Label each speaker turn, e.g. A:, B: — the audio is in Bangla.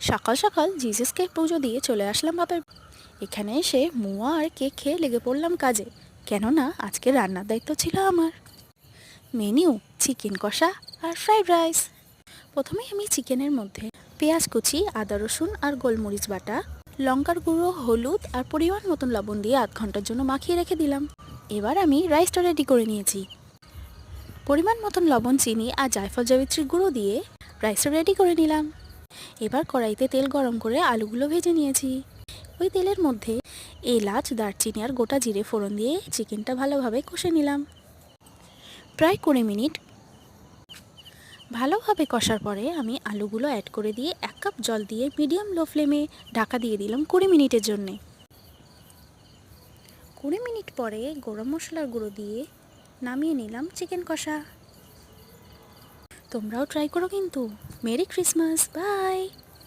A: সকাল সকাল জিসাসকে পুজো দিয়ে চলে আসলাম বাপের। এখানে এসে মুয়া আর কেক খেয়ে লেগে পড়লাম কাজে, কেননা আজকে রান্নার দায়িত্ব ছিল আমার। মেনিউ চিকেন কষা আর ফ্রাইড রাইস। প্রথমে আমি চিকেনের মধ্যে পেঁয়াজ কুচি, আদা রসুন আর গোলমরিচ বাটা, লঙ্কার গুঁড়ো, হলুদ আর পরিমাণ মতন লবণ দিয়ে আধ ঘন্টার জন্য মাখিয়ে রেখে দিলাম। এবার আমি রাইসটা রেডি করে নিয়েছি। পরিমাণ মতন লবণ, চিনি আর জায়ফল জয়িত্রীর গুঁড়ো দিয়ে রাইসটা রেডি করে নিলাম। এবার কড়াইতে তেল গরম করে আলুগুলো ভেজে নিয়েছি। ওই তেলের মধ্যে এলাচ, দারচিনি আর গোটা জিরে ফোড়ন দিয়ে চিকেনটা ভালোভাবে কষে নিলাম। প্রায় 20 মিনিট ভালোভাবে কষার পরে আমি আলুগুলো অ্যাড করে দিয়ে 1 কাপ জল দিয়ে মিডিয়াম লো ফ্লেমে ঢাকা দিয়ে দিলাম 20 মিনিটের জন্যে। 20 মিনিট পরে গরম মশলার গুঁড়ো দিয়ে নামিয়ে নিলাম চিকেন কষা। তোমরাও ট্রাই করো কিন্তু। Merry Christmas, by.